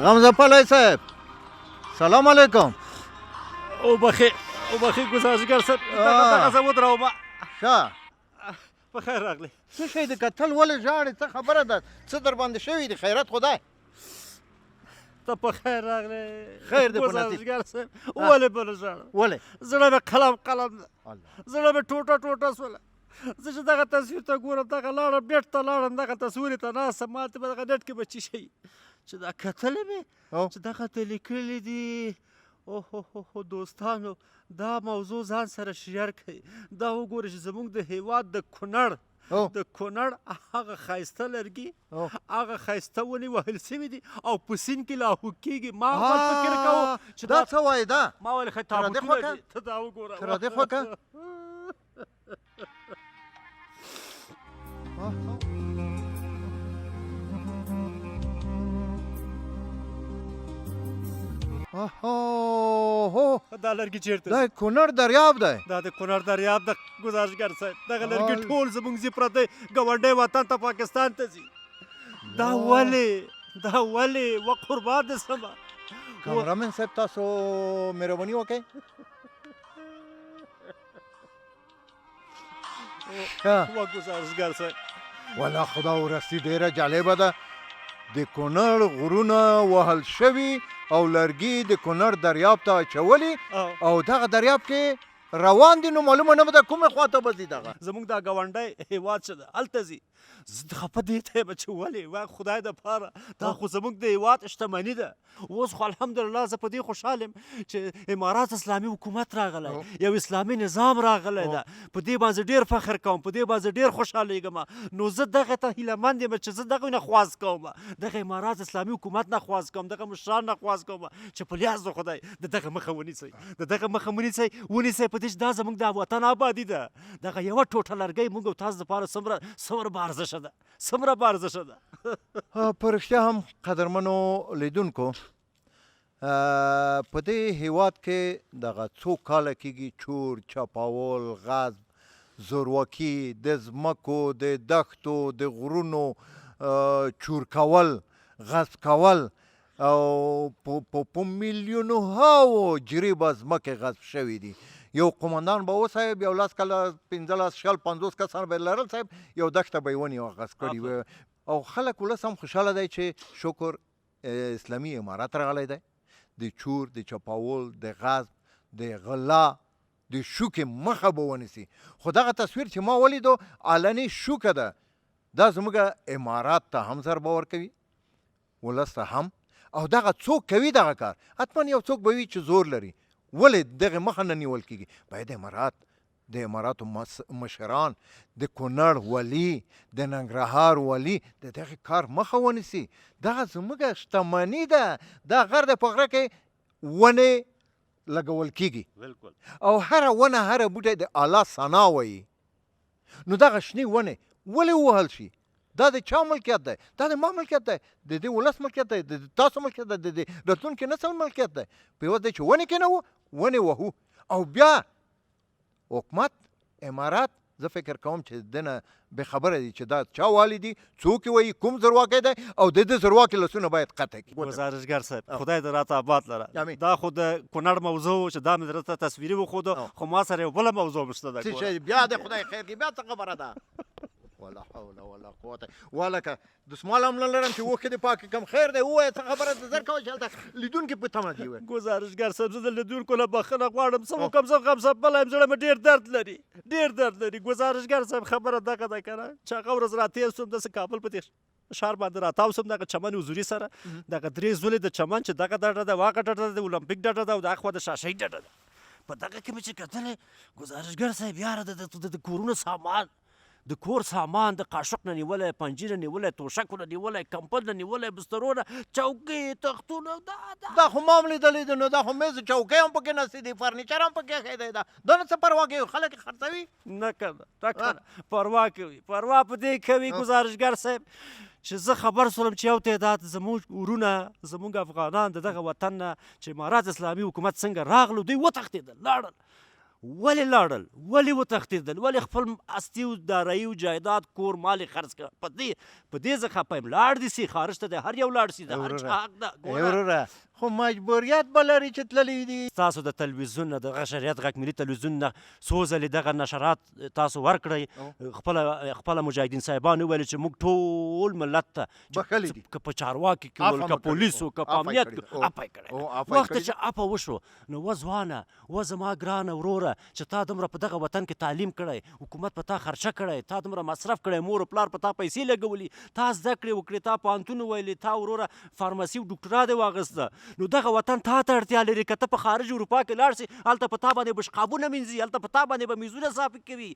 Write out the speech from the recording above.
غمزه پلوی صاحب سلام علیکم. وبخې ګزارشګر صاحب دغه زه ودروم. ښه په خیر راغلی. څه شی د کتل ولې ژاړې؟ څه خبره ده؟ څه در باندې شوي دي؟ خیرت خدای. ته په خیر راغلی. خیر دې په نصیب. ګزارشګر صاحب ولې به نه ژاړم؟ ولې؟ زړه مې قلم ده. زړه مې ټوټه سوله. زه چې دغه تصویر ته ګورم دغه لاړم نیټ ته لاړم دغه تصویر ته ناست یم ماته به دغه نیټ کې به څه شي چې دا کتلی مې چې دغه ته لیکلي دي اوهو دوستانو دا موضوع ځان سره شیر کړئ. دا وګورئ چې زموږ د هیواد د کونړ هغه ښایسته لرګي هغه ښایسته ونې وهل سوي دي او په سیند کې لاهو کېږي. ما اول فکر کوو چې دا څه وایي دا؟ ما ویل ښه تابوتونه دي. ته دا وګوره تر دې خوا که دا لرګي چیرته دا کونړ دریاب دی. دا د کونړ دریاب د ګزارشګر صاحب دغه لرګي ټول زموږ ځي پردی ګاونډی وطن ته پاکستان ته ځي. دا ولې و قربان دې سمه. کامرامن صاحب تاسو مهرباني وکړئ. و ګزارشګر صاحب والله خدا ورستي ډېره جالبه ده. د کونړ غرونه وهل شوي او لرګي د کونړ دریاب ته اچولي او دغه دریاب کې روان دي. نو معلومه نه ده کومې خوا ته به ځي. دغه زموږ دا ګاونډی هېواد څه ده هلته ځي. زه خفه دې ته یم چې ولې وای خدای دپاره دا خو زموږ د هېواد شتمني ده. اوس خو الحمدلله زه په دې خوشحال یم چې امارات اسلامي حکومت راغلی یو اسلامي نظام راغلی ده. په دې باندې ډېر فخر کوم په دې باندې ډېر خوشحالیږم. نو زه دغه ته هیله مند یم چې زه دغه نه خواز کوم دغه امارات اسلامي حکومت نه خواز کوم دغه مشران نه خواز کوم چې په لیاز د خدای د دغه مخه ونیسئ ونیسئ په دې چې دا زموږ د وطن آبادي ده. دغه یوه ټوټه لرګی موږ او تاسو دپاره څومره به ارزښه ده. په رښتیا هم قدرمنو لیدونکو په دې هیواد کې دغه څو کاله کېږي چور چپاول غصب زورواکي د ځمکو د دښتو د غرونو چور کول غصب کول او په میلیونو جریبه ځمکې غصب شوي دي. یو قمندان به و صاحب یو 10 کاله 15 شل 50 کسان به لرل صاحب یو دښته به یې ونیوه غصب کړي او خلک ولس هم خوشحاله دی چې شکر اسلامي امارات راغلی دی. د چور د چپاول د غصب د غلا د شوکې مخه به ونیسي. خو دغه تصویر چې ما ولیدو علني شوکه ده. دا زموږ امارات ته هم ضربه ورکوي ولس ته هم او دغه څوک کوي دغه کار حتما یو څوک به وي چې زور لري. ولې دغه مخه نه نیول کېږي؟ باید د اماراتو مشران د کونړ ولي د ننګرهار ولي د دغه کار مخه ونیسي. دغه زموږ شتمني ده. دا غر د په غره کې ونې لګول کېږي او هره ونه هره بوټی د اعلی ثنا وایي. نو دغه شنې ونې ولې ووهل شي؟ دا د چا ملکیت دی؟ دا د ما ملکیت دی، د دې ولس ملکیت دی، د تاسو ملکیت دی، د دې راتلونکي نسل ملکیت دی. په یوه دی چې ونې کېنوو ونې وهو او بیا حکومت امارات زه فکر کوم چې دنه بې خبره دي چې دا چا والی دي څوک یې وایي کوم زورواکی دی او د دې زورواکي لاسونه باید قطع کړي. ګزارشګر صاحب خدای دې راته آباد لره. دا خو د کونړ موضوع چې دا مې درته تصویري وښودو خو ما سره یو بله موضوع مشته ده. څه شی بیا د خدای خیر کړي بیا څه خبره ده؟ ولا حول ولا قوت ولکه دسمال هم نه لرم چې اوښکې دې پاکې کړم. خیر دی ووایه څه خبره ده زر کوه چې هلته لیدونکي په تمه دي. ګزارشګر صاحب زه د لیدونکو نه بخښنه غواړم. څه وکړم زه غمزه بله یم زړه مې ډېر درد لري. ګزارشګر صاحب خبره دغه ده که نه چې هغه ورځ راتېر سوم داسې کابل په دې ښار باندې راتاو سوم دغه چمن حضوري سره دغه درې زولې د چمن چې دغه ډډه ده واغه ډډه ده د اولمپیک ډډه ده او د اخوا د شاشۍ ډډه ده. په دغه کې مې چې کتلې ګزارشګر صاحب یاره د کورونو سامان د کور سامان د قاشق نه نیولی پنجي نه نیولی توشک نه نیولی کمپل نه نیولی بسترو نه چوکۍ تختونه دا خو ما هم لیدلی دي. نو دا خو میز چوکۍ هم پکې نستې دي فرنیچر هم پکې ایښی دی. دا نه څه پروا کوي خلک یې خرڅوي نه کنه پروا کوي پروا په دې کوي ګزارشګر صاحب چې زه خبر سولم چې یو تعداد زموږ ورونه زموږ افغانان د دغه وطن نه چې امارات اسلامي حکومت څنګه راغلو دوی وتښتېدل لاړل ولې لاړل؟ ولې وتښتېدل؟ ولې خپل استي او دارایي او جایداد کور مال یې خرڅ کړ؟ په دې زه خفه یم. لاړ دې سي خارج ته دی، هر یو لاړ سي، د هر چا حق ده. وروره خو مجبوریت به لري چې تللی دي. تاسو د تلویزیون نه دغه شریعت غږ ملي تلویزیون نه څو ځلې دغه نشرات تاسو ورکړئ. خپله مجاهدین صاحبان وویل چې موږ ټول ملت ته بخښلي دي. که په چارواکي کې ول، که پولیسو، که په امنیت کې اپی کړی. وخت چې اپه وشو نو و ځوانه، و زما ګرانه وروره چې تا دومره په دغه وطن کې تعلیم کړی، حکومت په تا خرچه کړی، تا دومره مصرف کړی، مور و پلار په تا پیسې لګولي، تا زده کړې وکړې، تا پوهنتون وویلې، تا وروره فارمسي او ډاکټرا دې واخیسته. نو دغه وطن تا ته اړتیا لري. که ته په خارج اروپا کې لاړ سې، هلته په تا باندې بشقابونه مینځي، هلته په تا باندې به میزونه صافي کوي،